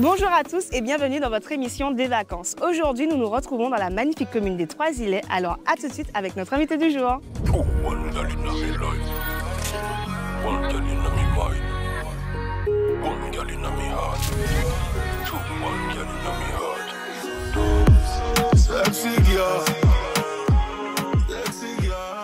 Bonjour à tous et bienvenue dans votre émission des vacances. Aujourd'hui, nous nous retrouvons dans la magnifique commune des Trois-Îlets. Alors, à tout de suite avec notre invité du jour.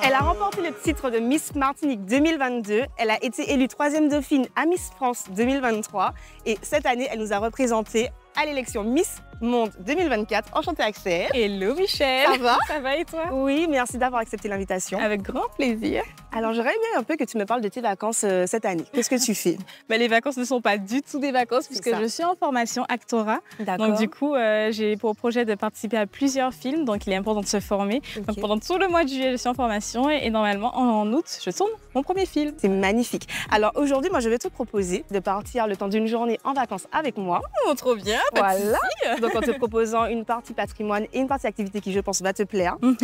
Elle a remporté le titre de Miss Martinique 2022. Elle a été élue 3e dauphine à Miss France 2023. Et cette année, elle nous a représenté à l'élection Miss Monde 2024. Enchantée Axel. Hello Michel. Ça va? Ça va et toi? Oui, merci d'avoir accepté l'invitation. Avec grand plaisir. Alors, j'aurais aimé un peu que tu me parles de tes vacances cette année. Qu'est-ce que tu fais? Les vacances ne sont pas du tout des vacances puisque je suis en formation actorat. D'accord. Donc du coup, j'ai pour projet de participer à plusieurs films. Donc il est important de se former. Okay. Donc pendant tout le mois de juillet, je suis en formation et normalement en août, je tourne mon premier film. C'est magnifique. Alors aujourd'hui, moi, je vais te proposer de partir le temps d'une journée en vacances avec moi. Oh, trop bien. Voilà. Donc en te proposant une partie patrimoine et une partie activité qui, je pense, va te plaire. Donc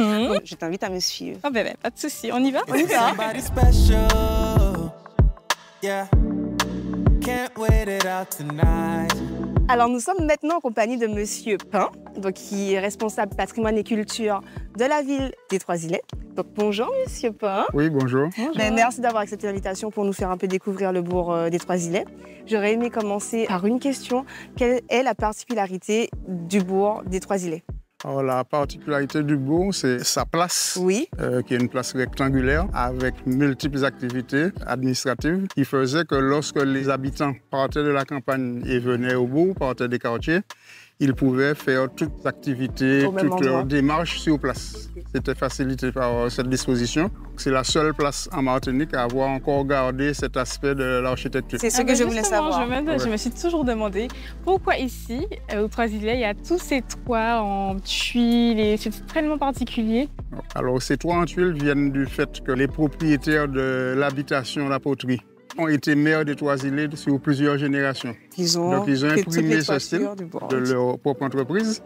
je t'invite à me suivre. Oh, ben, pas de souci. On y va? On y va. Alors nous sommes maintenant en compagnie de Monsieur Pin, donc, qui est responsable patrimoine et culture de la ville des Trois-Îlets. Donc bonjour Monsieur Pin. Oui, bonjour. Merci d'avoir accepté l'invitation pour nous faire un peu découvrir le bourg des Trois-Îlets. J'aurais aimé commencer par une question. Quelle est la particularité du bourg des Trois-Îlets? Alors, la particularité du bourg, c'est sa place, oui. Qui est une place rectangulaire avec multiples activités administratives qui faisaient que lorsque les habitants partaient de la campagne et venaient au bourg, partaient des quartiers, ils pouvaient faire toutes les activités, toutes leurs démarches sur place. C'était facilité par cette disposition. C'est la seule place en Martinique à avoir encore gardé cet aspect de l'architecture. C'est ce que je voulais savoir. Je me suis toujours demandé pourquoi ici, aux Trois-Îlets, il y a tous ces toits en tuiles et c'est extrêmement particulier. Alors, ces toits en tuiles viennent du fait que les propriétaires de l'habitation, la poterie, ont été maires des Trois-Îlets sur plusieurs générations. Donc, ils ont imprimé ce style de leur propre entreprise.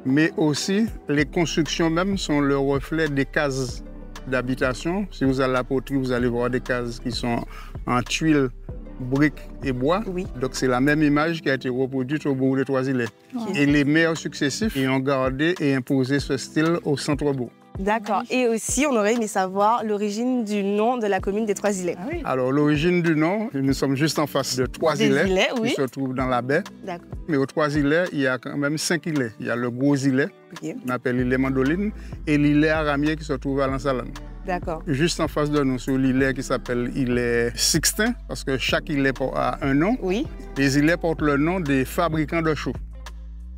Mais aussi, les constructions même sont le reflet des cases d'habitation. Si vous allez à la poterie, vous allez voir des cases qui sont en tuiles, briques et bois. Oui. Donc, c'est la même image qui a été reproduite au bourg des Trois-Îlets. Et les maires successifs y ont gardé et imposé ce style au centre-bourg. D'accord. Et aussi, on aurait aimé savoir l'origine du nom de la commune des Trois-Îlets. Ah oui. Alors, l'origine du nom, nous sommes juste en face de Trois-Îlets, qui se trouve dans la baie. D'accord. Mais aux Trois-Îlets, il y a quand même 5 îlets. Il y a le gros îlet, qu'on appelle l'îlet Mandoline, et l'îlet Aramier qui se trouve à Lansalane. D'accord. Juste en face de nous, sur l'îlet qui s'appelle l'îlet Sixtin, parce que chaque îlet a un nom. Oui. Les îlets portent le nom des fabricants de chaux.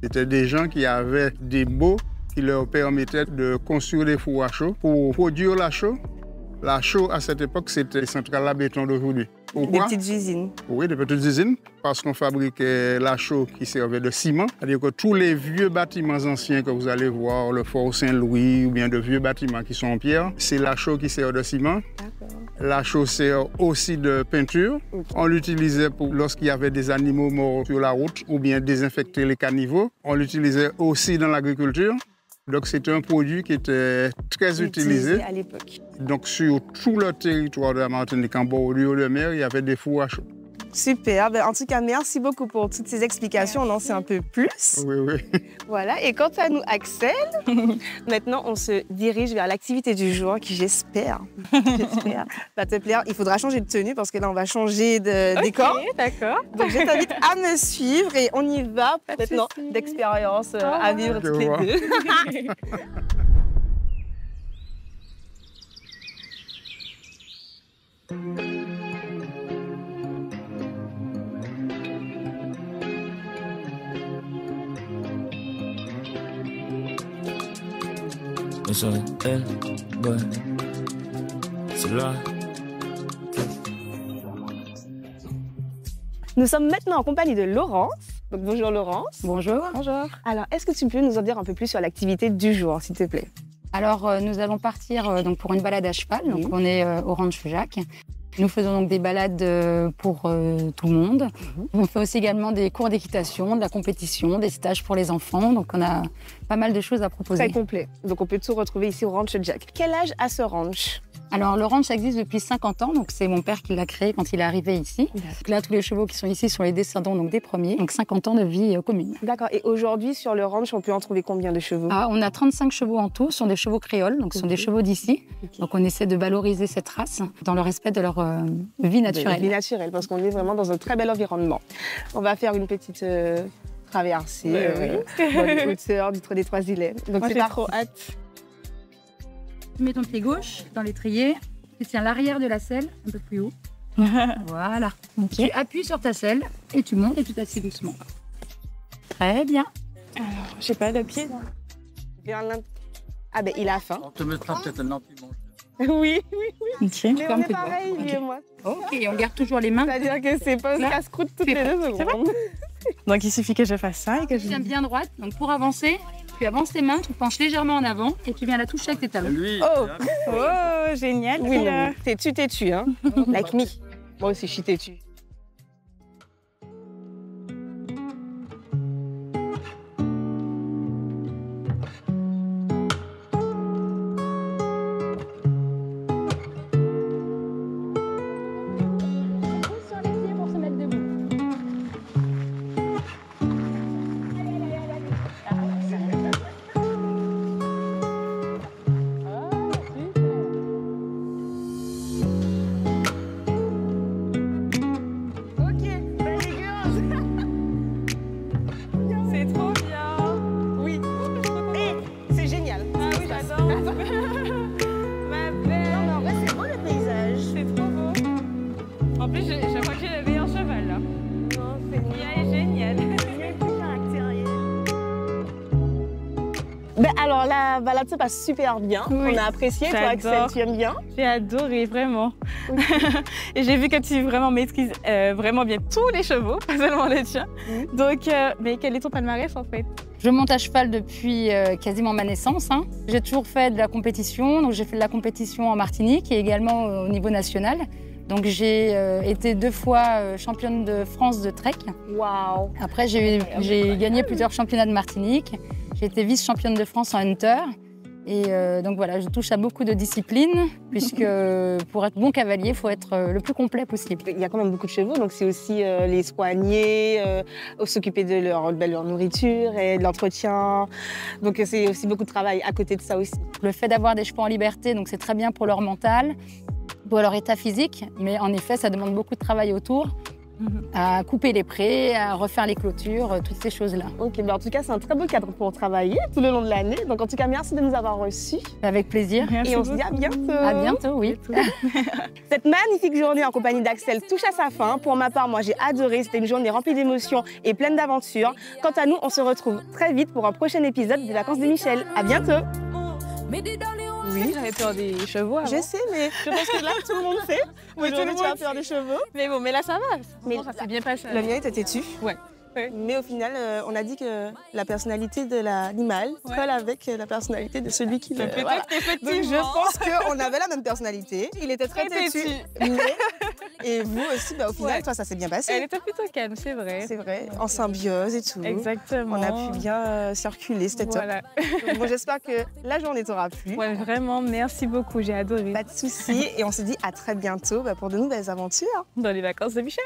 C'était des gens qui avaient des baux qui leur permettait de construire des fours à chaux. Pour produire la chaux, à cette époque, c'était les centrales à béton d'aujourd'hui. Pourquoi? Des petites usines. Oui, des petites usines, parce qu'on fabriquait la chaux qui servait de ciment. C'est-à-dire que tous les vieux bâtiments anciens que vous allez voir, le fort Saint-Louis ou bien de vieux bâtiments qui sont en pierre, c'est la chaux qui sert de ciment. La chaux sert aussi de peinture. On l'utilisait lorsqu'il y avait des animaux morts sur la route ou bien désinfecter les caniveaux. On l'utilisait aussi dans l'agriculture. Donc, c'était un produit qui était très utilisé à l'époque. Donc, sur tout le territoire de la Martinique, en bordure de mer, il y avait des fours à chaux. Super. En tout cas, merci beaucoup pour toutes ces explications. On en sait un peu plus. Oui, oui. Voilà. Et quant à nous, Axel, maintenant, on se dirige vers l'activité du jour qui, j'espère, va te plaire. Il faudra changer de tenue parce que là, on va changer de décor. D'accord. Donc, je t'invite à me suivre et on y va maintenant d'expérience à vivre toutes les deux. Eso es él, bueno, c'est là. Nous sommes maintenant en compagnie de Laurence. Donc, bonjour Laurence. Bonjour. Bonjour. Alors, est-ce que tu peux nous en dire un peu plus sur l'activité du jour, s'il te plaît? Alors, nous allons partir donc, pour une balade à cheval. Donc, on est au Ranch Jacques. Nous faisons donc des balades pour tout le monde. On fait aussi également des cours d'équitation, de la compétition, des stages pour les enfants. Donc, on a pas mal de choses à proposer. Très complet. Donc, on peut tout retrouver ici au Ranch Jacques. Quel âge a ce ranch? Alors, le ranch existe depuis 50 ans, donc c'est mon père qui l'a créé quand il est arrivé ici. Donc là, tous les chevaux qui sont ici sont les descendants donc, des premiers, donc 50 ans de vie commune. D'accord. Et aujourd'hui, sur le ranch, on peut en trouver combien de chevaux? On a 35 chevaux en tout, ce sont des chevaux créoles, donc ce sont des chevaux d'ici. Donc on essaie de valoriser cette race dans le respect de leur vie naturelle. Vie naturelle, parce qu'on est vraiment dans un très bel environnement. On va faire une petite traversée dans les hauteurs des Trois-Îlets. Donc Moi, j'ai trop hâte. Tu mets ton pied gauche dans l'étrier, tu tiens l'arrière de la selle un peu plus haut. Voilà. Okay. Tu appuies sur ta selle et tu montes et tu t'assieds doucement. Très bien. Alors, je sais pas, le pied. Ah ben, il a faim. On te mettra peut-être un anti-mange. Oui. Ok. Mais on est pareil, lui et moi. Ok, on garde toujours les mains. C'est-à-dire que c'est pas un casse-croûte toutes les 2 secondes. Donc, il suffit que je fasse ça et que Tu tiens bien droite. Donc pour avancer, tu avances tes mains, tu penches légèrement en avant et tu viens la toucher avec tes talons. Lui, Oh, génial. Oui, non, t'es-tu, hein. Like me. Moi aussi, je suis têtue. Sur les pieds pour se mettre debout. Ok, les girls. C'est trop bien. Oui. Et c'est génial. Ah oui, j'adore. Ma belle. Non, mais en vrai, c'est beau le paysage. C'est trop beau. En plus, je crois que j'ai le meilleur cheval là. Non, c'est Il est génial. Ben alors, la balade se passe super bien. Oui, On a apprécié. Toi, Axel, j'adore. tu aimes bien? J'ai adoré, vraiment. Et j'ai vu que tu vraiment maîtrises vraiment bien tous les chevaux, pas seulement les tiens. Donc, mais quel est ton palmarès en fait? Je monte à cheval depuis quasiment ma naissance. Hein. J'ai toujours fait de la compétition. Donc j'ai fait de la compétition en Martinique et également au niveau national. Donc j'ai été 2 fois championne de France de trek. Waouh. Après j'ai gagné plusieurs championnats de Martinique. J'ai été vice-championne de France en hunter. Et donc voilà, je touche à beaucoup de disciplines puisque pour être bon cavalier, il faut être le plus complet possible. Il y a quand même beaucoup de chevaux, donc c'est aussi les soigner, s'occuper de leur nourriture et de l'entretien. Donc c'est aussi beaucoup de travail à côté de ça aussi. Le fait d'avoir des chevaux en liberté, donc c'est très bien pour leur mental, pour leur état physique, mais en effet, ça demande beaucoup de travail autour, à couper les prés, à refaire les clôtures, toutes ces choses-là. Ok, ben en tout cas, c'est un très beau cadre pour travailler tout le long de l'année. Donc en tout cas, merci de nous avoir reçus. Avec plaisir. Merci Et on se dit à beaucoup. bientôt. À bientôt, oui. Cette magnifique journée en compagnie d'Axel touche à sa fin. Pour ma part, moi, j'ai adoré. C'était une journée remplie d'émotions et pleine d'aventures. Quant à nous, on se retrouve très vite pour un prochain épisode des Vacances de Michel. À bientôt. Oui, j'avais peur des chevaux avant. Je sais, mais je pense que là, tout le monde fait. Oui, tout le Aujourd'hui, tu as monde peur des cheveux. Mais bon, mais là ça va. Mais Bon, ça s'est bien passé. Le mien était têtu. Ouais. Mais au final, on a dit que la personnalité de l'animal colle avec la personnalité de celui qui le... Peut-être voilà. Donc qu'effectivement. je pense qu'on avait la même personnalité. Il était très Très têtu. têtu. Mais... Et vous aussi, bah, au final, Ouais. toi, ça s'est bien passé. Elle était plutôt calme, c'est vrai. C'est vrai, en symbiose et tout. Exactement. On a pu bien circuler, c'était top. Voilà. Donc, bon, j'espère que la journée t'aura plu. Ouais, vraiment, merci beaucoup, j'ai adoré. Pas de soucis. Et on se dit à très bientôt pour de nouvelles aventures. Dans les vacances de Michel.